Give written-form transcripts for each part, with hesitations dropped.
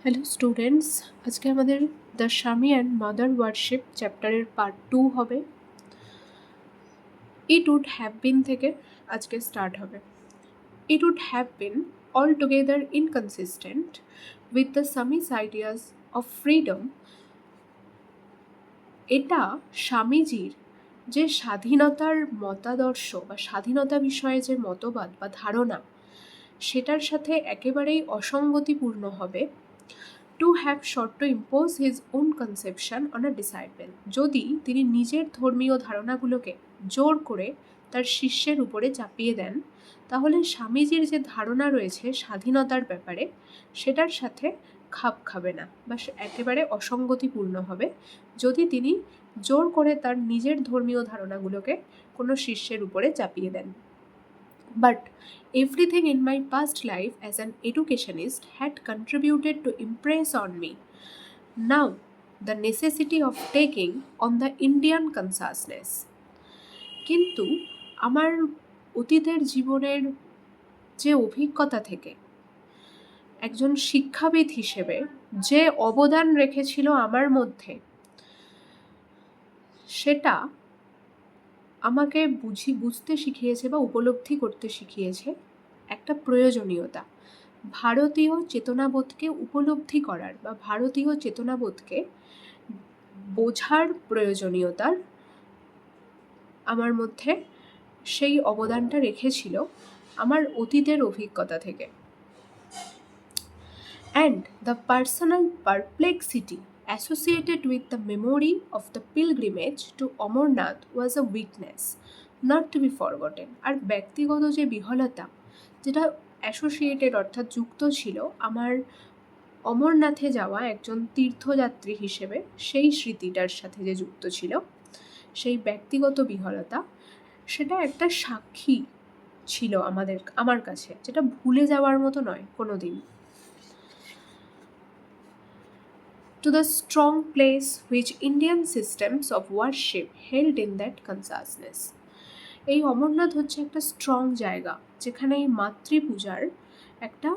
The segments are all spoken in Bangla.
হ্যালো স্টুডেন্টস, আজকে আমাদের দ্য স্বামী অ্যান্ড মাদার ওয়ার্শিপ চ্যাপ্টারের পার্ট 2 হবে। ইট উড হ্যাভ বিন থেকে আজকে স্টার্ট হবে। It would have been altogether inconsistent with the Swami's ideas of freedom. এটা স্বামীজির যে স্বাধীনতার মতাদর্শ বা স্বাধীনতা বিষয়ে যে মতবাদ বা ধারণা, সেটার সাথে একেবারেই অসঙ্গতিপূর্ণ হবে। To have shot two impose his own conception on a disciple, যদি তিনি নিজের ধর্মীয় ধারণাগুলোকে জোর করে তার শিষ্যের উপরে চাপিয়ে দেন, তাহলে স্বামীজির যে ধারণা রয়েছে স্বাধীনতার ব্যাপারে, সেটার সাথে খাপ খাবে না বা একেবারে অসঙ্গতিপূর্ণ হবে যদি তিনি জোর করে তার নিজের ধর্মীয় ধারণাগুলোকে কোনো শিষ্যের উপরে চাপিয়ে দেন। But everything in my past life as an educationist had contributed to impress on me now the necessity of taking on the Indian consciousness. কিন্তু আমার অতীতের জীবনের যে অভিজ্ঞতা থেকে একজন শিক্ষাবিদ হিসেবে যে অবদান রেখেছিল আমার মধ্যে, সেটা আমাকে বুঝতে শিখিয়েছে বা উপলব্ধি করতে শিখিয়েছে একটা প্রয়োজনীয়তা, ভারতীয় চেতনাবোধকে উপলব্ধি করার বা ভারতীয় চেতনাবোধকে বোঝার প্রয়োজনীয়তার আমার মধ্যে সেই অবদানটা রেখেছিল আমার অতীতের অভিজ্ঞতা থেকে। And the personal perplexity associated with the memory of the pilgrimage to Amarnath was a weakness not to be forgotten. আর ব্যক্তিগত যে বিহ্বলতা যেটা অ্যাসোসিয়েটেড অর্থাৎ যুক্ত ছিল আমার অমরনাথে যাওয়া একজন তীর্থযাত্রী হিসেবে, সেই স্মৃতিটার সাথে যে যুক্ত ছিল, সেই ব্যক্তিগত বিহ্বলতা, সেটা একটা সাক্ষী ছিল আমার কাছে, যেটা ভুলে যাওয়ার মতো নয় কোনো দিন। To the strong place which Indian systems of worship held in that consciousness. এই অমরনাথ হচ্ছে একটা স্ট্রং জায়গা, যেখানে এই মাতৃপূজার একটা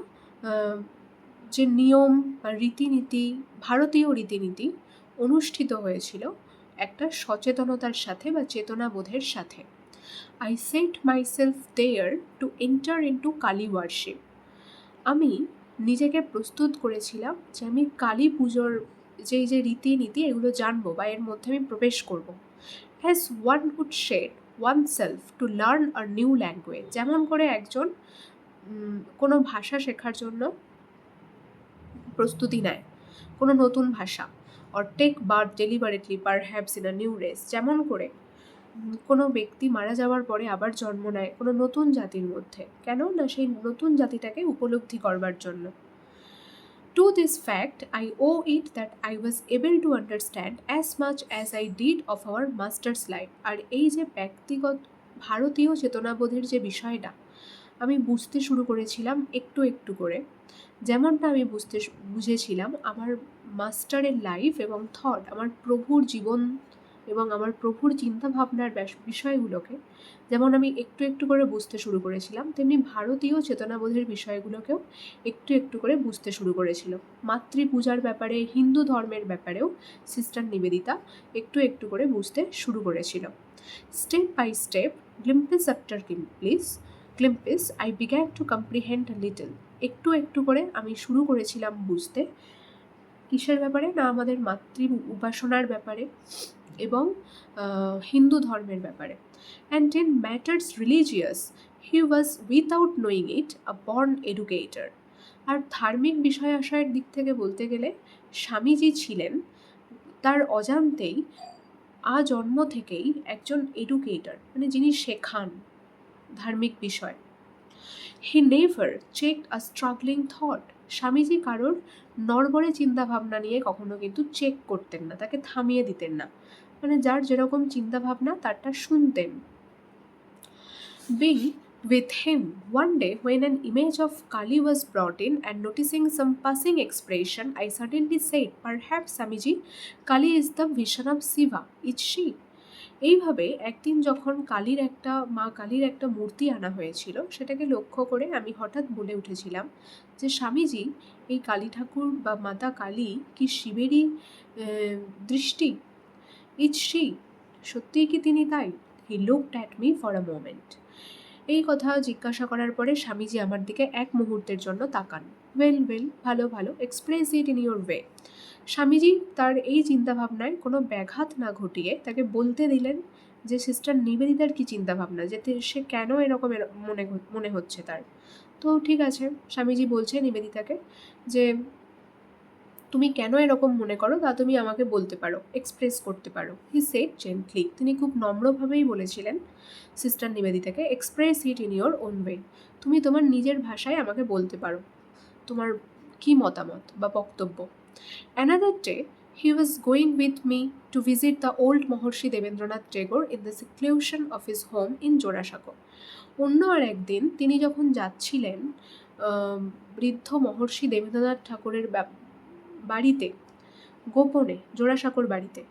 যে নিয়ম বা রীতিনীতি, ভারতীয় রীতিনীতি অনুষ্ঠিত হয়েছিল একটা সচেতনতার সাথে বা চেতনাবোধের সাথে। I set myself there to enter into Kali worship. আমি নিজেকে প্রস্তুত করেছিলাম যে আমি কালী পুজোর যে রীতিনীতি এগুলো জানবো বা এর মধ্যে আমি প্রবেশ করব। As one would shed oneself to learn a new language, যেমন করে একজন কোনো ভাষা শেখার জন্য প্রস্তুতি নেয়, কোনো নতুন ভাষা, or take birth deliberately perhaps in a new race, যেমন করে কোনো ব্যক্তি মারা যাওয়ার পরে আবার জন্ম নেয় কোনো নতুন জাতির মধ্যে, কেন না সেই নতুন জাতিটাকে উপলব্ধি করবার জন্য। To this fact I owe it that I was able to understand as much as I did of our master's life. আর এই যে ব্যক্তিগত ভারতীয় চেতনাবোধের যে বিষয়টা আমি বুঝতে শুরু করেছিলাম একটু একটু করে, যেমনটা আমি বুঝেছিলাম আমার মাস্টারের লাইফ এবং থট, আমার প্রভুর জীবন এবং আমার প্রভুর চিন্তাভাবনার বিষয়গুলোকে যেমন আমি একটু একটু করে বুঝতে শুরু করেছিলাম, তেমনি ভারতীয় চেতনাবোধের বিষয়গুলোকেও একটু একটু করে বুঝতে শুরু করেছিল। মাতৃপূজার ব্যাপারে, হিন্দু ধর্মের ব্যাপারেও সিস্টার নিবেদিতা একটু একটু করে বুঝতে শুরু করেছিল। Step by step, glimpse after glimpse, I began to comprehend little. একটু একটু করে আমি শুরু করেছিলাম বুঝতে, কিসের ব্যাপারে না আমাদের মাতৃ উপাসনার ব্যাপারে এবং হিন্দু ধর্মের ব্যাপারে। And in matters religious he was without knowing it a born educator. আর ধার্মিক বিষয় আশয়ের দিক থেকে বলতে গেলে স্বামীজি ছিলেন তার অজান্তেই জন্ম থেকেই একজন এডুকেটর, মানে যিনি শেখান ধার্মিক বিষয়। He never checked a struggling thought. Swamiji কারোর নড়বড়ে চিন্তাভাবনা নিয়ে কখনো কিন্তু চেক করতেন না, তাকে থামিয়ে দিতেন না, মানে যার যেরকম চিন্তাভাবনা তারটা শুনতেন। Being with him one day when an image of Kali was brought in, and noticing some passing expression, I suddenly said, perhaps Swamiji, Kali is the vision of Shiva, is she? এইভাবে একদিন যখন মা কালীর একটা মূর্তি আনা হয়েছিল, সেটাকে লক্ষ্য করে আমি হঠাৎ বলে উঠেছিলাম যে, স্বামীজি, এই কালী ঠাকুর বা মাতা কালী কি শিবেরই দৃষ্টি? Is she? সত্যিই কি তিনি তাই? He looked at me for a moment. এই কথা জিজ্ঞাসা করার পরে স্বামীজি আমার দিকে এক মুহূর্তের জন্য তাকান। ওয়েল ওয়েল, ভালো ভালো, express it in your way. Swamiji তার এই চিন্তাভাবনায় কোনো ব্যাঘাত না ঘটিয়ে তাকে বলতে দিলেন যে সিস্টার নিবেদিতার কী চিন্তাভাবনা, যেতে সে কেন এরকম মনে হচ্ছে তার। তো ঠিক আছে, স্বামীজি বলছে নিবেদিতাকে যে, তুমি কেন এরকম মনে করো তা তুমি আমাকে বলতে পারো, এক্সপ্রেস করতে পারো। হি সেড জেন্টলি, তিনি খুব নম্রভাবেই বলেছিলেন সিস্টার নিবেদিতাকে, express it in your own way, তুমি তোমার নিজের ভাষায় আমাকে বলতে পারো তোমার কী মতামত বা বক্তব্য। Another day, he was going with me to visit the old Mahorshi Devendranath Tagore in the seclusion of his home in Jorashako. অন্য আর একদিন তিনি যখন যাচ্ছিলেন বৃদ্ধ মহর্ষি দেবেন্দ্রনাথ ঠাকুরের বাড়িতে, গোপনে জোড়াসাঁকোর বাড়িতে।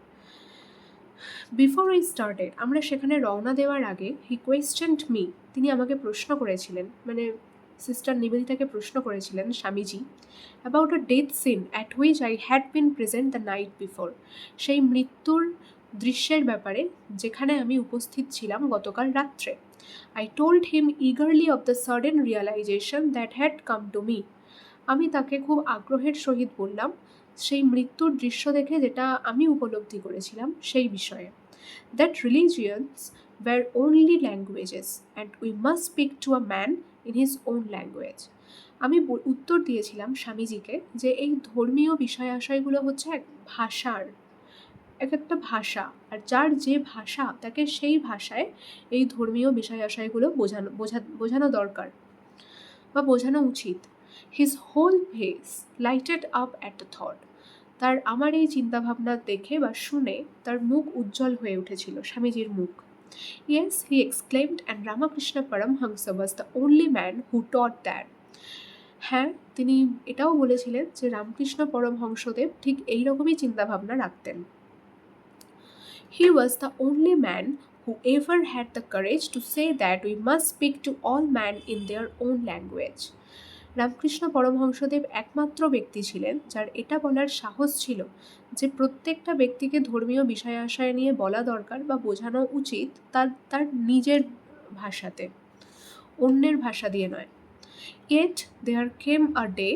বিফোর উই স্টার্টেড, আমরা সেখানে রওনা দেওয়ার আগে, হি কোয়েশ্চেন্ড মি, তিনি আমাকে প্রশ্ন করেছিলেন, মানে সিস্টার নিবেদিতাকে প্রশ্ন করেছিলেন Swamiji, about a death scene at which I had been present the night before, সেই মৃত্যুর দৃশ্যের ব্যাপারে যেখানে আমি উপস্থিত ছিলাম গতকাল রাত্রে। I told him eagerly of the sudden realisation that had come to me, আমি তাকে খুব আগ্রহের সহিত বললাম সেই মৃত্যুর দৃশ্য দেখে যেটা আমি উপলব্ধি করেছিলাম সেই বিষয়ে। That religions were only languages and we must speak to a man in his own language. আমি উত্তর দিয়েছিলাম স্বামীজিকে যে এই ধর্মীয় বিষয় আশয়গুলো হচ্ছে এক একটা ভাষা, আর যার যে ভাষা তাকে সেই ভাষায় এই ধর্মীয় বিষয় আশয়গুলো বোঝানো দরকার বা বোঝানো উচিত। His whole face lighted up at the thought, তার আমার এই চিন্তাভাবনা দেখে বা শুনে তার মুখ উজ্জ্বল হয়ে উঠেছিল, স্বামীজির মুখ। Yes, he exclaimed, and Ramakrishna Paramahamsa was the only man who taught that. হ্যাঁ, তিনি এটাও বলেছিলেন যে রামকৃষ্ণ পরমহংসদেব ঠিক এইরকমই চিন্তাভাবনা রাখতেন। He was the only man who ever had the courage to say that we must speak to all men in their own language. Ramakrishna Paramahamsadev একমাত্র ব্যক্তি ছিলেন যার এটা বলার সাহস ছিল যে প্রত্যেকটা ব্যক্তিকে ধর্মীয় বিষয় আশয় নিয়ে বলা দরকার বা বোঝানো উচিত তার নিজের ভাষাতে, অন্যের ভাষা দিয়ে নয়। Yet there came a day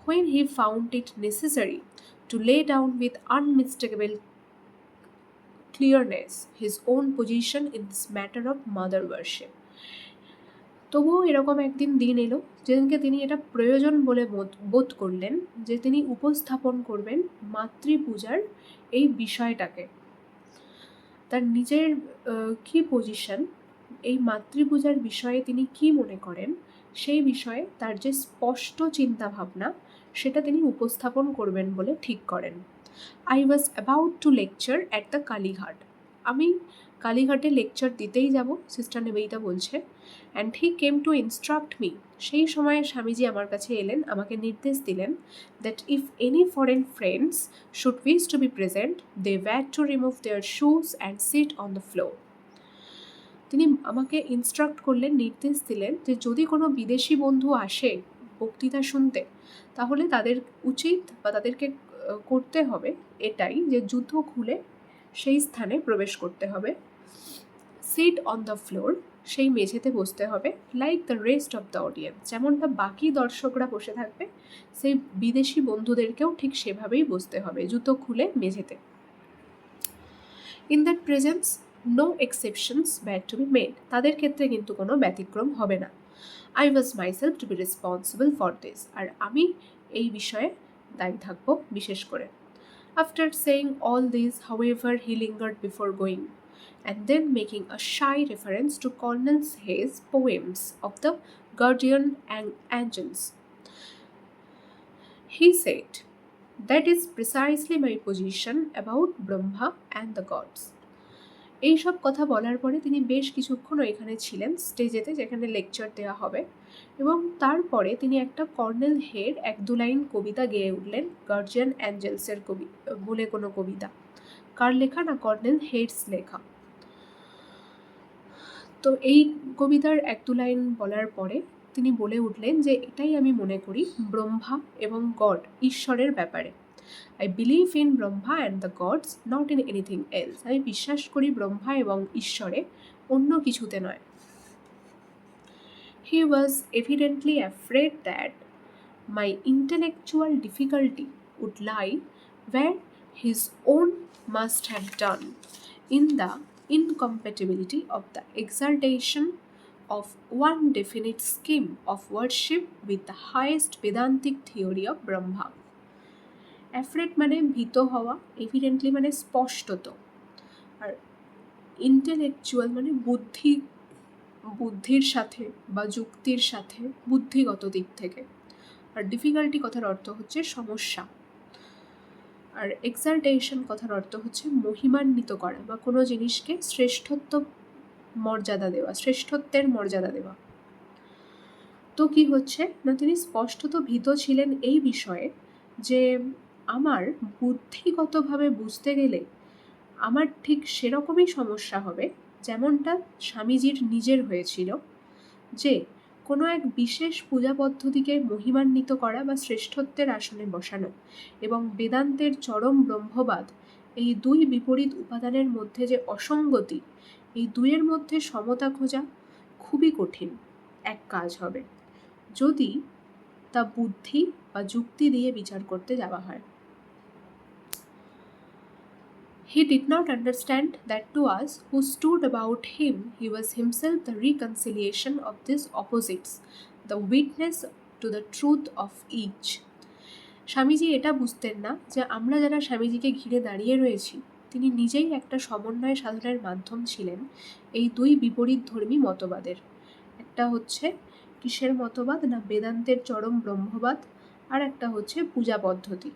when he found it necessary to lay down with unmistakable clearness his own position in this matter of mother worship. তবুও এরকম একদিন দিন এলো যেদিনকে তিনি এটা প্রয়োজন বলে বোধ করলেন যে তিনি উপস্থাপন করবেন মাতৃপূজার এই বিষয়টাকে, তার নিজের কী পজিশন, এই মাতৃপূজার বিষয়ে তিনি কি মনে করেন সেই বিষয়ে তার যে স্পষ্ট চিন্তাভাবনা সেটা তিনি উপস্থাপন করবেন বলে ঠিক করেন। I was about to lecture at the Kalighat, আমি কালীঘাটে লেকচার দিতেই যাব, সিস্টার নিবেদিতা বলছে। And he came to instruct me, সেই সময়ে স্বামীজি আমার কাছে এলেন, আমাকে নির্দেশ দিলেন that if any foreign friends should wish to be present they were to remove their shoes and sit on the floor. তিনি আমাকে ইনস্ট্রাক্ট করলেন, নির্দেশ দিলেন যে যদি কোনো বিদেশি বন্ধু আসে বক্তৃতা শুনতে, তাহলে তাদের উচিত বা তাদেরকে করতে হবে এটাই যে জুতো খুলে সেই স্থানে প্রবেশ করতে হবে, সিট অন দ্য ফ্লোর, সেই মেঝেতে বসতে হবে, like the rest of the audience, যেমনটা বাকি দর্শকরা বসে থাকবে সেই বিদেশি বন্ধুদেরকেও ঠিক সেভাবেই বসতে হবে, জুতো খুলে মেঝেতে। In that presence no exceptions were to be made, তাদের ক্ষেত্রে কিন্তু কোনো ব্যতিক্রম হবে না। I was myself to be responsible for this, আর আমি এই বিষয়ে দায়ী থাকবো বিশেষ করে। After saying all this, however, he lingered before going, and then making a shy reference to Colonel Hayes' poems of the guardian angels. He said, that is precisely my position about Brahma and the gods. এইসব কথা বলার পরে তিনি বেশ কিছুক্ষণ ওইখানে ছিলেন স্টেজেতে, যেখানে লেকচার দেওয়া হবে, এবং তারপরে তিনি একটা কর্নেল হেড এক দু লাইন কবিতা গেয়ে উঠলেন, গার্জিয়ান অ্যাঞ্জেলসের বলে কোনো কবিতা। কার লেখা? না, কর্নেল হেডস লেখা। তো এই কবিতার এক দু লাইন বলার পরে তিনি বলে উঠলেন যে এটাই আমি মনে করি ব্রহ্মা এবং গড, ঈশ্বরের ব্যাপারে। I believe in Brahma and the gods, not in anything else. আমি বিশ্বাস করি ব্রহ্মা এবং ঈশ্বরে, অন্য কিছুতে নয়। He was evidently afraid that my intellectual difficulty would lie where his own must have done, in the incompatibility of the exaltation of one definite scheme of worship with the highest Vedantic theory of Brahma. Afraid মানে ভীত হওয়া, এভিডেন্টলি মানে স্পষ্টত, আর ইন্টেলেকচুয়াল মানে বুদ্ধির সাথে বা যুক্তির সাথে, বুদ্ধিগত দিক থেকে। আর ডিফিকাল্টি কথার অর্থ হচ্ছে সমস্যা, আর এক্সাল্টেশন কথার অর্থ হচ্ছে মহিমান্বিত করা বা কোনো জিনিসকে শ্রেষ্ঠত্বের মর্যাদা দেওয়া। তো কি হচ্ছে না, তিনি স্পষ্টত ভীত ছিলেন এই বিষয়ে যে আমার বুদ্ধিগতভাবে বুঝতে গেলে আমার ঠিক সেরকমই সমস্যা হবে যেমনটা স্বামীজির নিজের হয়েছিল, যে কোনো এক বিশেষ পূজা পদ্ধতিকে মহিমান্বিত করা বা শ্রেষ্ঠত্বের আসনে বসানো এবং বেদান্তের চরম ব্রহ্মবাদ, এই দুই বিপরীত উপাদানের মধ্যে যে অসঙ্গতি, এই দুইয়ের মধ্যে সমতা খোঁজা খুবই কঠিন এক কাজ হবে যদি তা বুদ্ধি বা যুক্তি দিয়ে বিচার করতে যাওয়া হয়। He did not understand that to us who stood about him, he was himself the reconciliation of these opposites, the witness to the truth of each. Swamiji এটা বুঝতেন না যে আমরা যারা স্বামীজিকে ঘিরে দাঁড়িয়ে রয়েছি, তিনি নিজেই একটা সমন্বয় সাধনের মাধ্যম ছিলেন এই দুই বিপরীত ধর্মী মতবাদের। একটা হচ্ছে কিসের মতবাদ না বেদান্তের চরম ব্রহ্মবাদ, আর একটা হচ্ছে পূজা পদ্ধতি।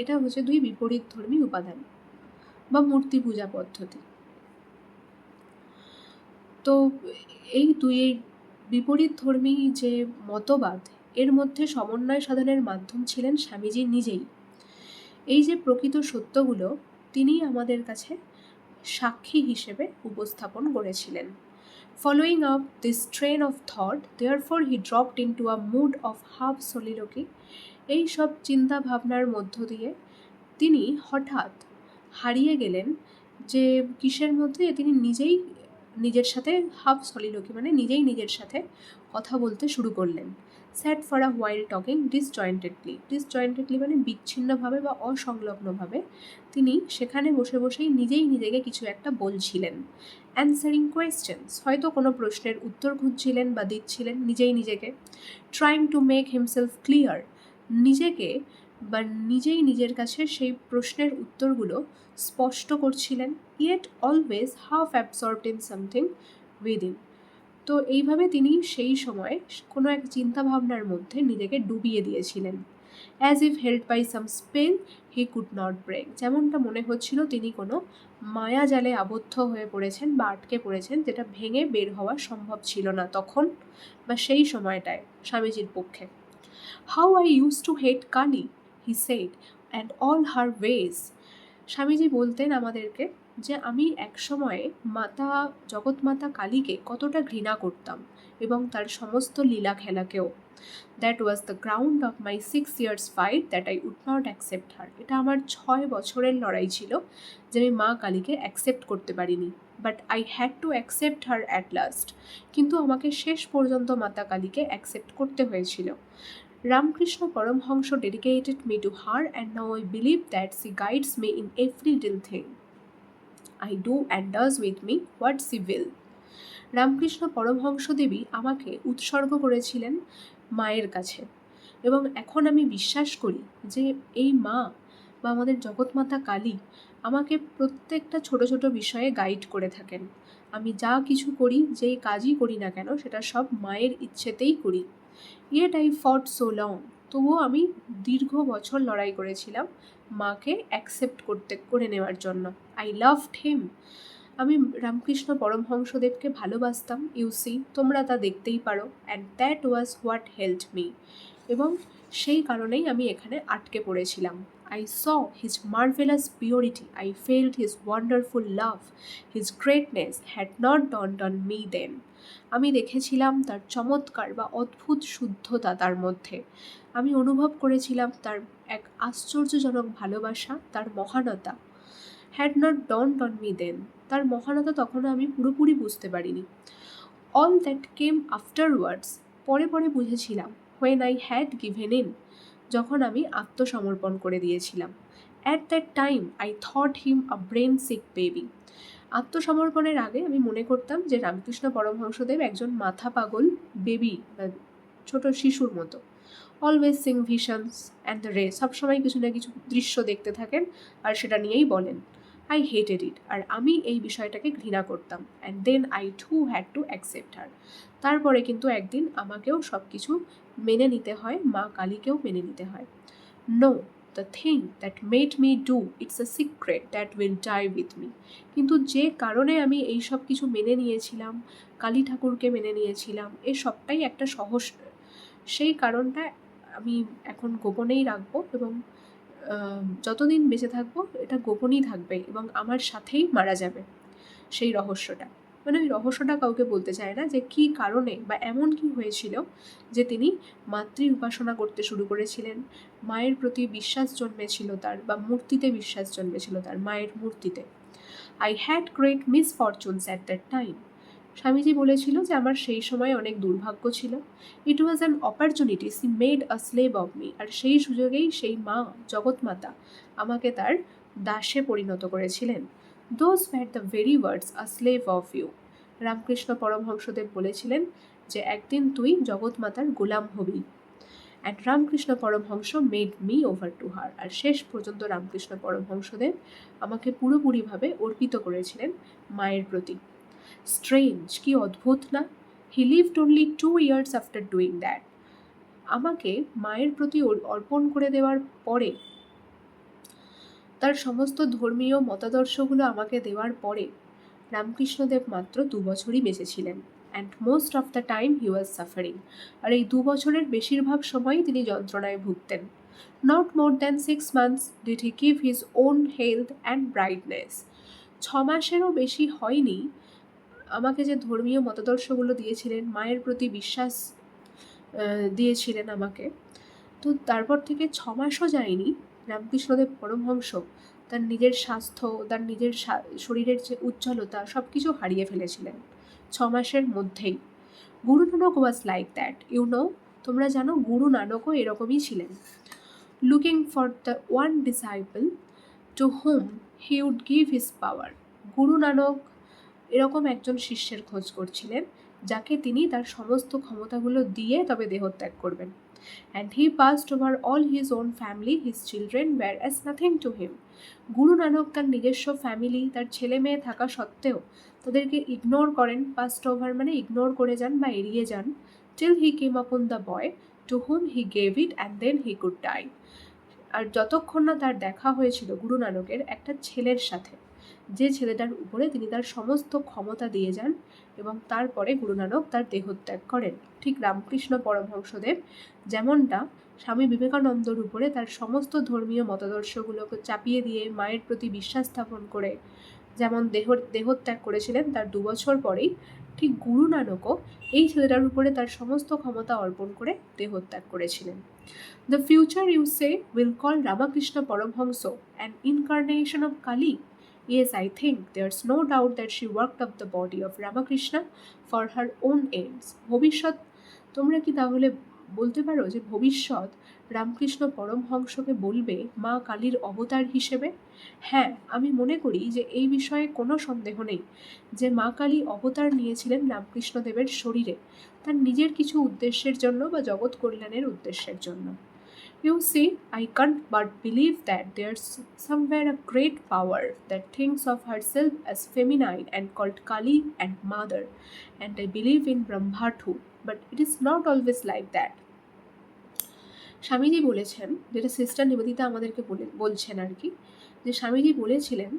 এটা হচ্ছে দুই বিপরীত ধর্মী উপাদান বা মূর্তি পূজা পদ্ধতি। তো এই দুই বিপরীত ধর্মী যে মতবাদ, এর মধ্যে সমন্বয় সাধনের মাধ্যম ছিলেন স্বামীজি নিজেই। এই যে প্রকৃত সত্যগুলো তিনি আমাদের কাছে সাক্ষী হিসেবে উপস্থাপন করেছিলেন। Following up this train of thought, therefore he dropped into a mood of half soliloquy. এই সব চিন্তা ভাবনার মধ্য দিয়ে তিনি হঠাৎ হারিয়ে গেলেন যে কিসের মধ্যে, তিনি নিজেই নিজের সাথে হাফ সলিলোকি মানে নিজেই নিজের সাথে কথা বলতে শুরু করলেন। স্যাট ফর আ হোয়াইল টকিং ডিসজয়েন্টেডলি মানে বিচ্ছিন্নভাবে বা অসংলগ্নভাবে তিনি সেখানে বসে বসেই নিজেই নিজেকে কিছু একটা বলছিলেন। অ্যান্সারিং কোয়েশ্চেন্স, হয়তো কোনো প্রশ্নের উত্তর খুঁজছিলেন বা দিচ্ছিলেন নিজেই নিজেকে। Trying to make himself clear, নিজেই নিজের কাছে সেই প্রশ্নের উত্তরগুলো স্পষ্ট করছিলেন। Yet always half absorbed in something within. তো এইভাবে তিনি সেই সময় কোনো এক চিন্তাভাবনার মধ্যে নিজেকে ডুবিয়ে দিয়েছিলেন। As if held by some spell he could not break, যেমনটা মনে হচ্ছিল তিনি কোনো মায়াজালে আবদ্ধ হয়ে পড়েছেন বা আটকে পড়েছেন, যেটা ভেঙে বের হওয়া সম্ভব ছিল না তখন বা সেই সময়টায় স্বামীজির পক্ষে। How I used to hate Kali, he said, and all her ways. Swamiji বলতেন আমাদেরকে যে আমি একসময়ে জগৎমাতা কালীকে কতটা ঘৃণা করতাম এবং তার সমস্ত লীলা খেলাকেও। That was the ground of my 6 years fight that I would not accept her. এটা আমার 6 বছরের লড়াই ছিল যে আমি মা কালীকে অ্যাকসেপ্ট করতে পারিনি। But I had to accept her at last, কিন্তু আমাকে শেষ পর্যন্ত মাতা কালীকে অ্যাকসেপ্ট করতে হয়েছিল। Ramakrishna Paramhansa dedicated me to her, and now I believe that she guides me in every little thing I do and does with me what she will. Ramakrishna Paramahamsa দেবী আমাকে উৎসর্গ করেছিলেন মায়ের কাছে, এবং এখন আমি বিশ্বাস করি যে এই মা বা আমাদের জগৎমাতা কালী আমাকে প্রত্যেকটা ছোট ছোট বিষয়ে গাইড করে থাকেন। আমি যা কিছু করি, যেই কাজই করি না কেন, সেটা সব মায়ের ইচ্ছেতেই করি। Yet I fought so long, তবুও আমি দীর্ঘ বছর লড়াই করেছিলাম মাকে অ্যাকসেপ্ট করে নেওয়ার জন্য। আই লাভড হিম, আমি রামকৃষ্ণ পরমহংসদেবকে ভালোবাসতাম। ইউসি, তোমরা তা দেখতেই পারো। And that was what helped me, এবং সেই কারণেই আমি এখানে আটকে পড়েছিলাম। I saw his marvelous purity. I felt his wonderful love. His greatness had not dawned on me then. আমি দেখেছিলাম তার চমৎকার বা অদ্ভুত শুদ্ধতা তার মধ্যে। আমি অনুভব করেছিলাম তার এক আশ্চর্যজনক ভালোবাসা, তার মহানতা। Had not dawned on me then. তার মহানতা তখনও আমি পুরোপুরি বুঝতে পারিনি। অল দ্যাট কেম আফটারওয়ার্ডস, পরে পরে বুঝেছিলাম। When I had given in, যখন আমি আত্মসমর্পণ করে দিয়েছিলাম। At that time I thought him a brain sick baby. আত্মসমর্পণের আগে আমি মনে করতাম যে রামকৃষ্ণ পরমহংসদেব একজন মাথা পাগল বেবি বা ছোট শিশুর মতো। Always Singh visions and the রে, সবসময় কিছু না কিছু দৃশ্য দেখতে থাকেন আর সেটা নিয়েই বলেন। আই হেটেড ইট, আর আমি এই বিষয়টাকে ঘৃণা করতাম। And then I too had to accept her, তারপরে কিন্তু একদিন আমাকেও সব কিছু মেনে নিতে হয়, মা কালীকেও মেনে নিতে হয়। No, the thing that made me do it's a secret that will die with me. কিন্তু যে কারণে আমি এই সব কিছু মেনে নিয়েছিলাম, কালী ঠাকুরকে মেনে নিয়েছিলাম, এ সবটাই একটা সেই কারণটা আমি এখন গোপনেই রাখবো, এবং যতদিন বেঁচে থাকবো এটা গোপনই থাকবে এবং আমার সাথেই মারা যাবে সেই রহস্যটা। মানে ওই রহস্যটা কাউকে বলতে চায় না যে কী কারণে বা এমন কি হয়েছিল যে তিনি মাতৃ উপাসনা করতে শুরু করেছিলেন, মায়ের প্রতি বিশ্বাস জন্মেছিল তার, বা মূর্তিতে বিশ্বাস জন্মেছিল তার, মায়ের মূর্তিতে। I had great misfortunes at that time. Swamiji বলেছিল যে আমার সেই সময় অনেক দুর্ভাগ্য ছিল। It was an opportunity she made a slave of me. আর সেই সুযোগেই সেই মা জগৎমাতা আমাকে তার দাসে পরিণত করেছিলেন। Those were the very words, a slave of you. Ramakrishna Paramahamsadev বলেছিলেন যে একদিন তুই জগৎমাতার গোলাম হবি। And Ramakrishna Paramahamsa made me over to her. আর শেষ পর্যন্ত রামকৃষ্ণ পরমহংসদেব আমাকে পুরোপুরিভাবে অর্পিত করেছিলেন মায়ের প্রতি। স্ট্রেঞ্জ, কি অদ্ভুত না? He lived only 2 years after doing that. আমাকে মায়ের প্রতি অর্পণ করে দেওয়ার পরে, তার সমস্ত ধর্মীয় মতাদর্শগুলো আমাকে দেওয়ার পরে রামকৃষ্ণদেব মাত্র 2 বছরই বেঁচেছিলেন। And most of the time he was suffering. আর এই 2 বছরের বেশিরভাগ সময়ই তিনি যন্ত্রণায় ভুগতেন। Not more than 6 months did he give his own health and brightness. 6 মাসেরও বেশি হয়নি আমাকে যে ধর্মীয় মতাদর্শগুলো দিয়েছিলেন, মায়ের প্রতি বিশ্বাস দিয়েছিলেন আমাকে, তো তারপর থেকে 6 মাসও যায়নি রামকৃষ্ণদেব পরমহংস তার নিজের স্বাস্থ্য, তার নিজের শরীরের যে উজ্জ্বলতা, সব কিছু হারিয়ে ফেলেছিলেন 6 মাসের মধ্যেই। Guru Nanak was like that, you know. তোমরা জানো গুরু নানকও এরকমই ছিলেন। Looking for the one disciple to whom he would give his power. Guru Nanak এরকম একজন শিষ্যের খোঁজ করছিলেন যাকে তিনি তার সমস্ত ক্ষমতাগুলো দিয়ে তবে দেহত্যাগ করবেন। And he passed over all his own family, his children were as nothing to him. Guru Nanak তার নিজস্ব ফ্যামিলি, তার ছেলে মেয়ে থাকা সত্ত্বেও তাদেরকে ইগনোর করেন। পাস্ট ওভার মানে ইগনোর করে যান বা এড়িয়ে যান। till he came upon the boy to whom he gave it and then he could die. আর যতক্ষণ না তার দেখা হয়েছিল গুরু নানকের একটা ছেলের সাথে, যে ছেলেটার উপরে তিনি তার সমস্ত ক্ষমতা দিয়ে যান এবং তারপরে গুরু নানক তার দেহত্যাগ করেন। ঠিক রামকৃষ্ণ পরমহংসদেব যেমনটা স্বামী বিবেকানন্দর উপরে তার সমস্ত ধর্মীয় মতাদর্শগুলোকে চাপিয়ে দিয়ে মায়ের প্রতি বিশ্বাস স্থাপন করে যেমন দেহত্যাগ করেছিলেন, তার 2 বছর পরেই ঠিক গুরু নানকও এই ছেলেটার উপরে তার সমস্ত ক্ষমতা অর্পণ করে দেহত্যাগ করেছিলেন। The future, you say, will call Ramakrishna Paramhamsa an incarnation of Kali. Yes, I think there's no doubt that she worked up the body of Ramakrishna for her own ends. ভবিষ্যৎ, তোমরা কি তাহলে বলতে পারো যে ভবিষ্যৎ রামকৃষ্ণ পরমহংসকে বলবে মা কালীর অবতার হিসেবে? হ্যাঁ, আমি মনে করি যে এই বিষয়ে কোনো সন্দেহ নেই যে মা কালী অবতার নিয়েছিলেন রামকৃষ্ণদেবের শরীরে তার নিজের কিছু উদ্দেশ্যের জন্য বা জগৎ কল্যাণের উদ্দেশ্যের জন্য। You see, I can't but believe that there's somewhere a great power that thinks of herself as feminine and called Kali and Mother, and I believe in Brahma too, but it is not always like that. Swamiji বলেছেন, যেটা সিস্টার নিবেদিতা আমাদেরকে বলছেন আর কি, যে স্বামীজি বলেছিলেন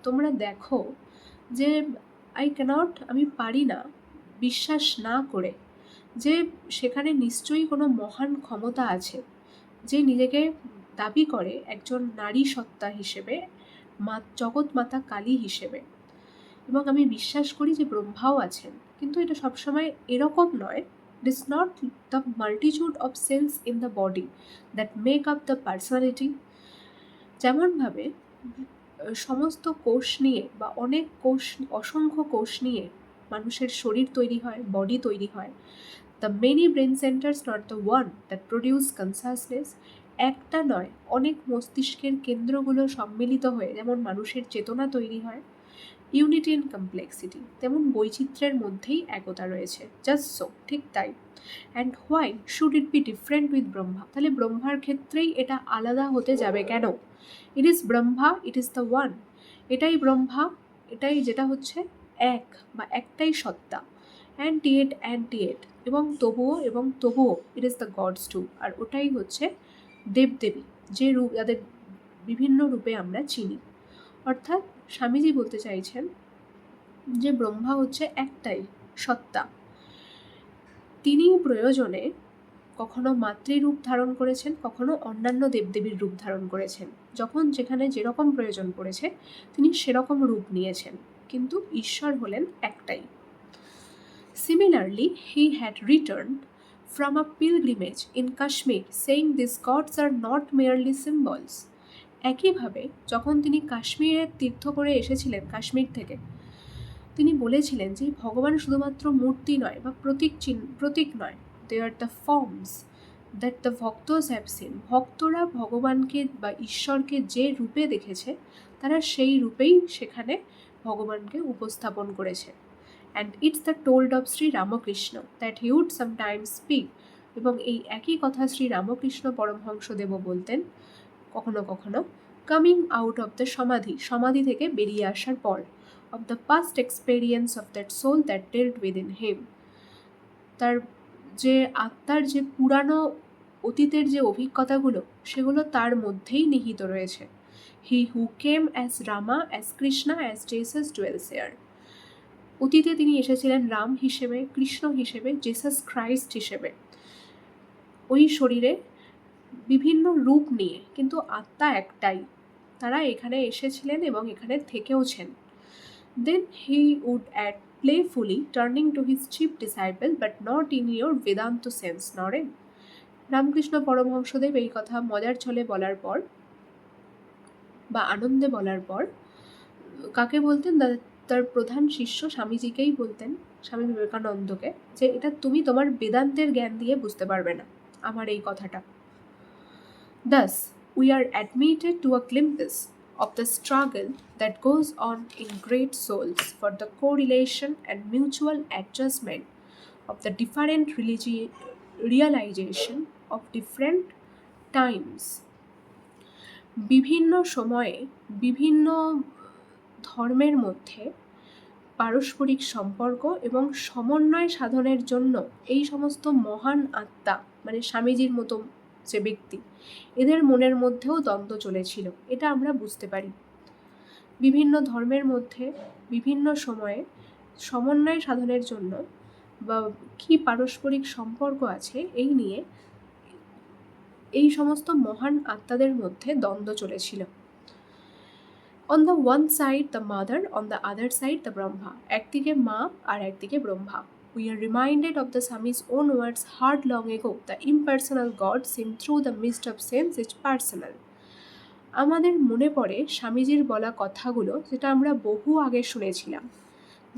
তোমরা দেখো যে আমি পারি না বিশ্বাস না করে যে সেখানে নিশ্চয়ই কোনো মহান ক্ষমতা আছে যে নিজেকে দাবি করে একজন নারী সত্তা হিসেবে, জগৎমাতা কালী হিসেবে। এবং আমি বিশ্বাস করি যে ব্রহ্মাও আছেন, কিন্তু এটা সবসময় এরকম নয়। It is not the multitude of cells in the body that make up the personality. যেমনভাবে সমস্ত কোষ নিয়ে বা অনেক কোষ, অসংখ্য কোষ নিয়ে মানুষের শরীর তৈরি হয়, বডি তৈরি হয়। The many brain centres not the one that produce consciousness. একটা নয়, অনেক মস্তিষ্কের কেন্দ্রগুলো সম্মিলিত হয়ে যেমন মানুষের চেতনা তৈরি হয়। ইউনিটি ইন কমপ্লেক্সিটি, তেমন বৈচিত্র্যের মধ্যেই একতা রয়েছে। জাস্ট সো, ঠিক তাই। And why should it be different with Brahma? তাহলে ব্রহ্মার ক্ষেত্রেই এটা আলাদা হতে যাবে কেন? It is Brahma, it is the one. এটাই ব্রহ্মা, এটাই যেটা হচ্ছে এক বা একটাই সত্তা। অ্যান্ড এবং তবুও it is the gods too. আর ওটাই হচ্ছে দেবদেবী, যে রূপ, যাদের বিভিন্ন রূপে আমরা চিনি। অর্থাৎ স্বামীজি বলতে চাইছেন যে ব্রহ্মা হচ্ছে একটাই সত্তা। তিনি প্রয়োজনে কখনো মাতৃরূপ ধারণ করেছেন, কখনো অন্যান্য দেবদেবীর রূপ ধারণ করেছেন। যখন যেখানে যেরকম প্রয়োজন পড়েছে তিনি সেরকম রূপ নিয়েছেন, কিন্তু ঈশ্বর হলেন একটাই। Similarly, he had returned from a pilgrimage in Kashmir, saying these gods are not merely symbols. একইভাবে যখন তিনি কাশ্মীরের তীর্থ করে এসেছিলেন, কাশ্মীর থেকে, তিনি বলেছিলেন যে ভগবান শুধুমাত্র মূর্তি নয় বা প্রতীক নয়। They are the forms that the bhaktas have seen. ভক্তরা ভগবানকে বা ঈশ্বরকে যে রূপে দেখেছে, তারা সেই রূপেই সেখানে ভগবানকে উপস্থাপন করেছে। And it's the told of Shri Ramakrishna that he would sometimes speak. এবং এই একই কথা শ্রী রামকৃষ্ণ পরমহংসদেব বলতেন কখনো কখনো, কামিং আউট অফ দ্য সমাধি থেকে বেরিয়ে আসার পর, of the past experience of that soul that dwelt within him। তার যে আত্মার যে পুরানো অতীতের যে অভিজ্ঞতাগুলো, সেগুলো তার মধ্যেই নিহিত রয়েছে। He who came as Rama, as Krishna, as Jesus dwells here. অতীতে তিনি এসেছিলেন রাম হিসেবে, কৃষ্ণ হিসেবে, জেসাস ক্রাইস্ট হিসেবে, ওই শরীরে বিভিন্ন রূপ নিয়ে, কিন্তু আত্মা একটাই। তারা এখানে এসেছিলেন এবং এখানে থেকেওছেন। Then he would add playfully, turning to his chief disciple, but not in your Vedanta sense, Naren। Ramakrishna Paramahansadev এই কথা মজার ছলে বলার পর বা আনন্দে বলার পর কাকে বলতেন? তার প্রধান শিষ্য স্বামীজিকেই বলতেন, স্বামী বিবেকানন্দকে, যে এটা তুমি তোমার বেদান্তের জ্ঞান দিয়ে বুঝতে পারবে না আমার এই কথাটা। Thus, we are admitted to a glimpse of the struggle that goes on in great souls for the correlation and mutual adjustment of the different realization of different times। বিভিন্ন সময়ে বিভিন্ন ধর্মের মধ্যে পারস্পরিক সম্পর্ক এবং সমন্বয় সাধনের জন্য এই সমস্ত মহান আত্মা, মানে স্বামীজির মতো যে ব্যক্তি, এদের মনের মধ্যেও দ্বন্দ্ব চলেছিল, এটা আমরা বুঝতে পারি। বিভিন্ন ধর্মের মধ্যে বিভিন্ন সময়ে সমন্বয় সাধনের জন্য বা কী পারস্পরিক সম্পর্ক আছে এই নিয়ে এই সমস্ত মহান আত্মাদের মধ্যে দ্বন্দ্ব চলেছিল। On the one side the mother, on the other side the Brahma. একদিকে মা আর একদিকে Brahma. We are reminded of the Swami's own words heard long ago, the impersonal God seen through the mist of sense is personal। আমাদের মনে পড়ে স্বামীজির বলা কথাগুলো, যেটা আমরা বহু আগে শুনেছিলাম,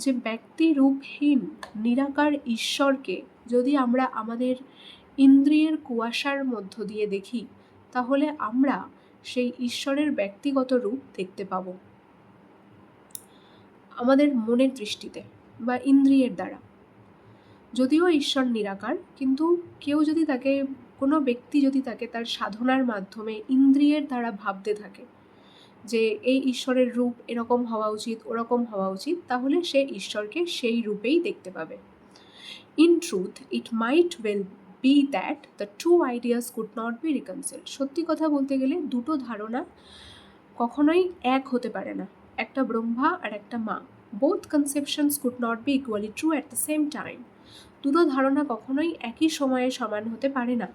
যে ব্যক্তিরূপহীন নিরাকার ঈশ্বরকে যদি আমরা আমাদের ইন্দ্রিয়ের কুয়াশার মধ্য দিয়ে দেখি, তাহলে আমরা সেই ঈশ্বরের ব্যক্তিগত রূপ দেখতে পাব আমাদের মনের দৃষ্টিতে বা ইন্দ্রিয়ের দ্বারা। যদিও ঈশ্বর নিরাকার, কিন্তু কেউ যদি তাকে, কোনো ব্যক্তি যদি তাকে তার সাধনার মাধ্যমে ইন্দ্রিয়ের দ্বারা ভাবতে থাকে যে এই ঈশ্বরের রূপ এরকম হওয়া উচিত, ওরকম হওয়া উচিত, তাহলে সে ঈশ্বরকে সেই রূপেই দেখতে পাবে। In truth it might well be that the two ideas could not be reconciled. সত্যি কথা বলতে গেলে দুটো ধারণা কখনোই এক হতে পারে না, একটা ব্রহ্মা আর একটা মা। Both conceptions could not be equally true at the same time. দুটো ধারণা কখনোই একই সময়ে সমান হতে পারে না।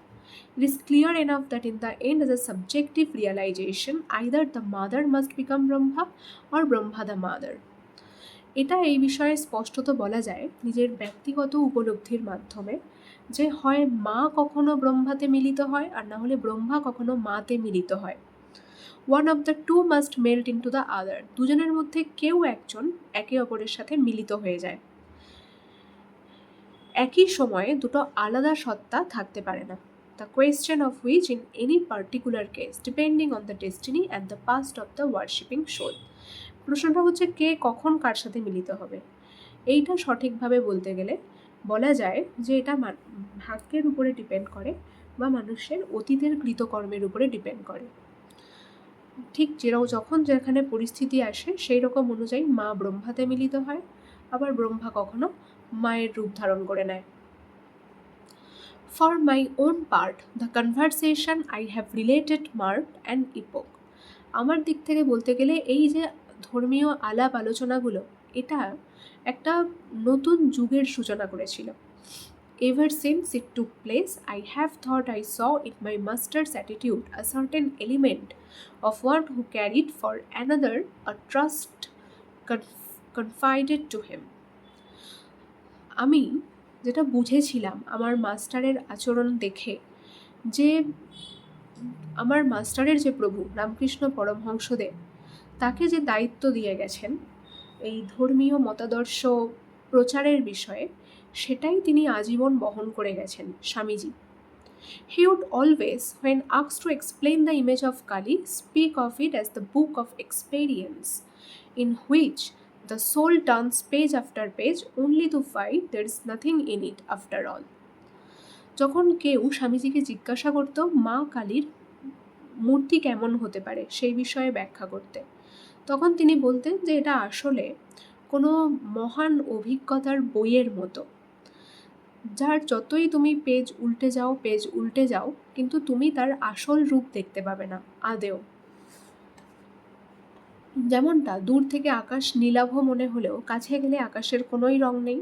It is clear enough that in the end, as a subjective realization, either the mother must become Brahma or Brahma the mother. এটা এই বিষয়ে স্পষ্টত বলা যায় নিজের ব্যক্তিগত উপলব্ধির মাধ্যমে যে হয় মা কখনো ব্রহ্মাতে মিলিত হয় আর না হলে ব্রহ্মা কখনো মাতে মিলিত হয়। One of the two must melt into the other, দুজনের মধ্যে কেউ একজন একে অপরের সাথে মিলিত হয়ে যায়। একই সময়ে দুটো আলাদা সত্তা থাকতে পারে না। The question of which in any particular case depending on the destiny and the past of the worshipping soul. প্রশ্নটা হচ্ছে কে কখন কার সাথে মিলিত হবে। এইটা সঠিকভাবে বলতে গেলে বলা যায় যে এটা ভাগ্যের উপরে ডিপেন্ড করে বা মানুষের অতীতের কৃতকর্মের উপরে ডিপেন্ড করে। ঠিক যখন যেখানে পরিস্থিতি আসে সেই রকম অনুযায়ী মা ব্রহ্মাতে মিলিত হয়, আবার ব্রহ্মা কখনো মায়ের রূপ ধারণ করে নেয়। For my own part the conversation I have related mark and ইপোক। আমার দিক থেকে বলতে গেলে এই যে ধর্মীয় আলাপ আলোচনাগুলো, এটা একটা নতুন যুগের সূচনা করেছিল। Ever since it took place, I have thought I saw in my master's attitude a certain element of one who carried for another a trust confided to him. আমি যেটা বুঝেছিলাম আমার মাস্টারের আচরণ দেখে, যে আমার মাস্টারের যে প্রভু রামকৃষ্ণ পরমহংসদেব তাকে যে দায়িত্ব দিয়ে গেছেন এই ধর্মীয় মতাদর্শ প্রচারের বিষয়ে, সেটাই তিনি আজীবন বহন করে গেছেন Swamiji. He would always, when asked to explain the image of Kali, speak of it as the book of experience, in which the soul turns page after page only to find there is nothing in it after all. যখন কেউ স্বামীজিকে জিজ্ঞাসা করত মা কালীর মূর্তি কেমন হতে পারে সেই বিষয়ে ব্যাখ্যা করতে, তখন তিনি বলতেন যে এটা আসলে কোনো মহান অভিজ্ঞতার বইয়ের মতো, যার যতই তুমি পেজ উল্টে যাও কিন্তু তুমি তার আসল রূপ দেখতে পাবে না আদেও। যেমনটা দূর থেকে আকাশ নীলাভ মনে হলেও কাছে গেলে আকাশের কোনোই রং নেই,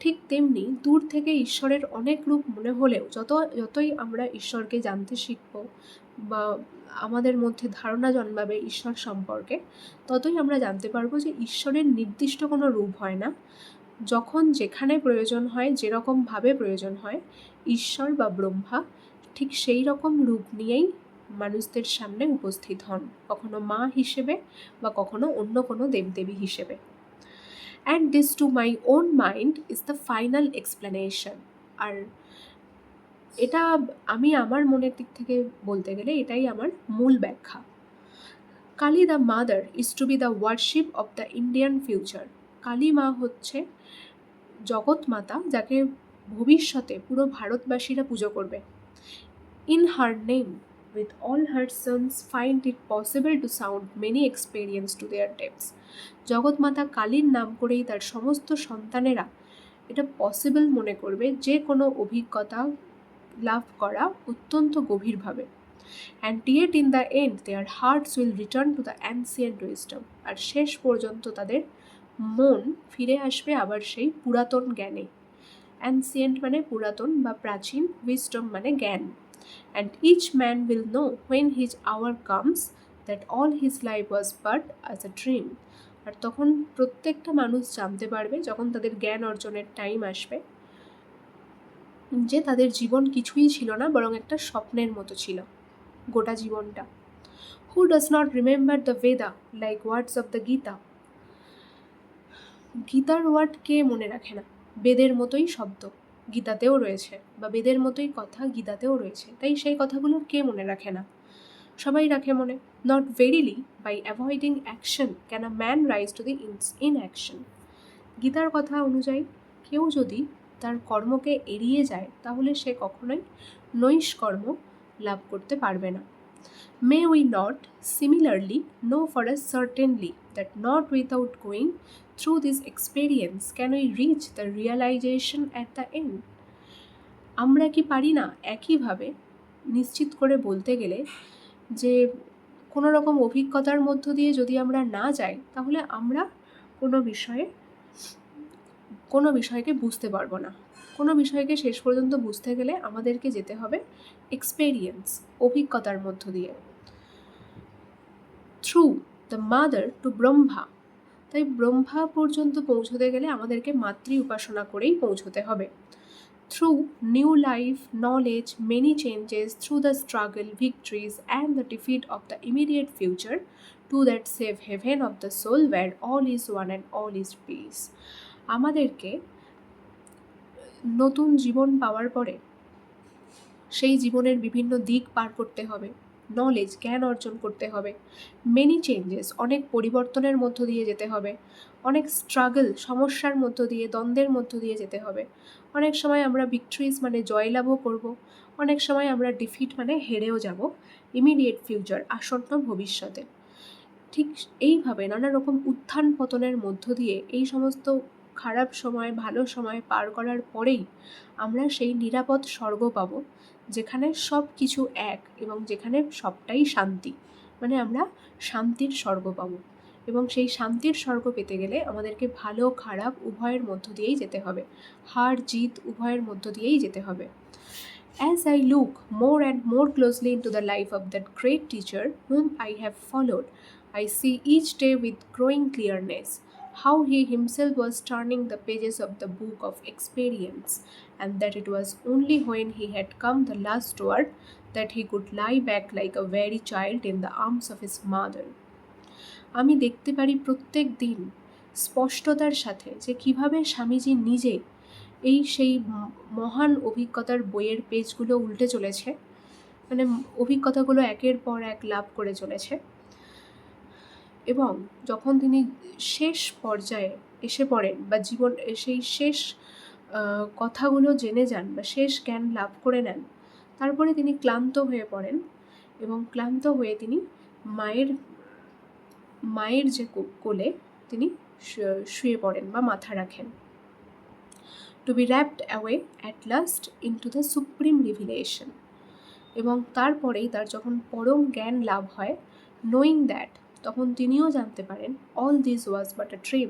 ঠিক তেমনি দূর থেকে ঈশ্বরের অনেক রূপ মনে হলেও যতই আমরা ঈশ্বরকে জানতে শিখব বা আমাদের মধ্যে ধারণা জন্মাবে ঈশ্বর সম্পর্কে, ততই আমরা জানতে পারবো যে ঈশ্বরের নির্দিষ্ট কোনো রূপ হয় না। যখন যেখানে প্রয়োজন হয়, যেরকমভাবে প্রয়োজন হয়, ঈশ্বর বা ব্রহ্মা ঠিক সেই রকম রূপ নিয়েই মানুষদের সামনে উপস্থিত হন, কখনো মা হিসেবে বা কখনো অন্য কোনো দেবদেবী হিসেবে। And this to my own mind is the final explanation. আর এটা আমি আমার মনের দিক থেকে বলতে গেলে এটাই আমার মূল ব্যাখ্যা। Kali the mother is to be the worship of the Indian future. Kali মা হচ্ছে জগৎ মাতা, যাকে ভবিষ্যতে পুরো ভারতবাসীরা পুজো করবে। In her name with all her sons find it possible to sound many experience to their depths. জগৎ মাতা কালীর নাম করেই তার সমস্ত সন্তানেরা এটা পসিবল মনে করবে যে কোনো অভিজ্ঞতা লাভ করা অত্যন্ত গভীরভাবে। And yet in the end their hearts will return to the ancient wisdom. আর শেষ পর্যন্ত তাদের মন ফিরে আসবে আবার সেই পুরাতন জ্ঞানে। অ্যানসিয়েন্ট মানে পুরাতন বা প্রাচীন, উইজডম মানে জ্ঞান। And each man will know when his hour comes that all his life was but as a dream. আর তখন প্রত্যেকটা মানুষ জানতে পারবে যখন তাদের জ্ঞান অর্জনের টাইম আসবে, যে তাদের জীবন কিছুই ছিল না, বরং একটা স্বপ্নের মতো ছিল গোটা জীবনটা। Who does not remember the Veda like words of the Gita? গীতার ওয়ার্ড কে মনে রাখে না? বেদের মতোই শব্দ গীতাতেও রয়েছে, বা বেদের মতোই কথা গীতাতেও রয়েছে, তাই সেই কথাগুলো কে মনে রাখে না? সবাই রাখে মনে। Not verily by avoiding action can a man rise to the inaction. গীতার কথা অনুযায়ী কেউ যদি তার কর্মকে এড়িয়ে যায় তাহলে সে কখনোই নৈষ্কর্ম লাভ করতে পারবে না। May we not similarly know for a certainty that not without going through this experience can we reach the realization at the end? আমরা কি পারি না একইভাবে নিশ্চিত করে বলতে গেলে যে কোনো রকম অভিজ্ঞতার মধ্য দিয়ে যদি আমরা না যাই তাহলে আমরা কোনো বিষয়কে বুঝতে পারবো না, কোনো বিষয়কে শেষ পর্যন্ত বুঝতে গেলে আমাদেরকে যেতে হবে এক্সপেরিয়েন্স, অভিজ্ঞতার মধ্য দিয়ে। Through the mother to Brahma, তাই ব্রহ্মা পর্যন্ত পৌঁছতে গেলে আমাদেরকে মাতৃ উপাসনা করেই পৌঁছতে হবে। Through new life, knowledge, many changes, through the struggle, victories and the defeat of the immediate future, to that safe haven of the soul where all is one and all is peace. আমাদেরকে নতুন জীবন পাওয়ার পরে সেই জীবনের বিভিন্ন দিক পার করতে হবে, নলেজ, জ্ঞান অর্জন করতে হবে, মেনি চেঞ্জেস, অনেক পরিবর্তনের মধ্য দিয়ে যেতে হবে, অনেক স্ট্রাগল, সমস্যার মধ্য দিয়ে, দ্বন্দ্বের মধ্য দিয়ে যেতে হবে। অনেক সময় আমরা ভিক্টরিজ মানে জয়লাভও করব, অনেক সময় আমরা ডিফিট মানে হেরেও যাব, ইমিডিয়েট ফিউচার আসন্ন ভবিষ্যতে। ঠিক এইভাবে নানা রকম উত্থান পতনের মধ্য দিয়ে এই সমস্ত খারাপ সময় ভালো সময় পার করার পরেই আমরা সেই নিরাপদ স্বর্গ পাব, যেখানে সব কিছু এক এবং যেখানে সবটাই শান্তি, মানে আমরা শান্তির স্বর্গ পাব। এবং সেই শান্তির স্বর্গ পেতে গেলে আমাদেরকে ভালো খারাপ উভয়ের মধ্য দিয়েই যেতে হবে, হার জিত উভয়ের মধ্য দিয়েই যেতে হবে। As I look more and more closely into the life of that great teacher whom I have followed, I see each day with growing clearness how he himself was turning the pages of the book of experience, and that it was only when he had come the last word that he could lie back like a very child in the arms of his mother. আমি দেখতে পারি প্রত্যেক দিন স্পষ্টতার সাথে যে কিভাবে স্বামীজি নিজে এই সেই মহান অভিজ্ঞতার বইয়ের পেজগুলো উল্টে চলেছে, মানে অভিজ্ঞতাগুলো একের পর এক লাভ করে চলেছে। এবং যখন তিনি শেষ পর্যায়ে এসে পড়েন বা জীবন সেই শেষ কথাগুলো জেনে যান বা শেষ জ্ঞান লাভ করে নেন, তারপরে তিনি ক্লান্ত হয়ে পড়েন এবং ক্লান্ত হয়ে তিনি মায়ের যে কোলে তিনি শুয়ে পড়েন বা মাথা রাখেন। To be rapt away at last into the supreme revelation. এবং তারপরেই তার যখন পরম জ্ঞান লাভ হয়, নোয়িং দ্যাট, তখন তিনিও জানতে পারেন all this was but a dream,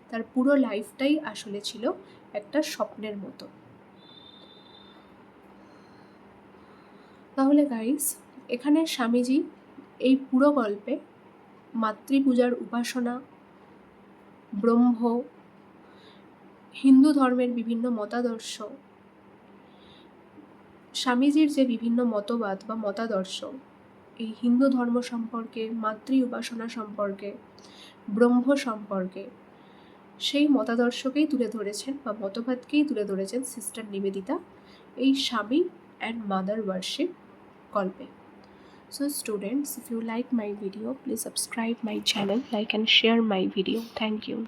তার পুরো লাইফটাই আসলে ছিল একটা স্বপ্নের মতো। তাহলে গাইস, এখানে স্বামীজি এই পুরো গল্পে মাতৃপূজার উপাসনা, ব্রহ্ম, হিন্দু ধর্মের বিভিন্ন মতাদর্শ, স্বামীজির যে বিভিন্ন মতবাদ বা মতাদর্শ এই হিন্দু ধর্ম সম্পর্কে, মাতৃ উপাসনা সম্পর্কে, ব্রহ্ম সম্পর্কে, সেই মতাদর্শকেই তুলে ধরেছেন বা মতবাদকেই তুলে ধরেছেন সিস্টার নিবেদিতা এই স্বামী অ্যান্ড মাদার ওয়ার্শিপ গল্পে। So students, if you like my video, please subscribe my channel, like and share my video. Thank you.